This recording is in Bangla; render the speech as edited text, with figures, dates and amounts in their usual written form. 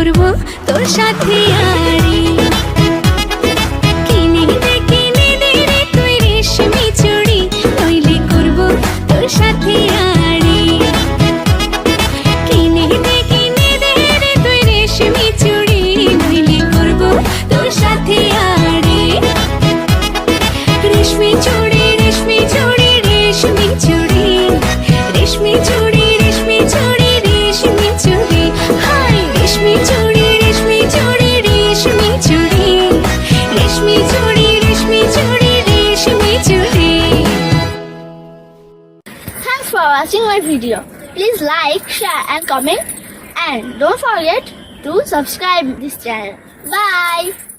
করব তোর সাথে আড়ি। কিনে দে রে তুই রেশমি চুড়ি, নইলে করব তোর সাথে আড়ি। কিনে দে রে তুই রেশমি চুড়ি, নইলে করব তোর সাথে আড়ি। রেশমি চুড়ি রেশমি চুড়ি রেশমি চুড়ি, রেশমি চুড়ি রেশমি চুড়ি রেশমি চুড়ি, হাই রেশমি চুড়ি রেশমি চুড়ি রেশমি চুড়ি, রেশমি চুড়ি রেশমি চুড়ি রেশমি চুড়ি। Thanks for watching my video. Please like, share and comment, and don't forget to subscribe this channel. Bye.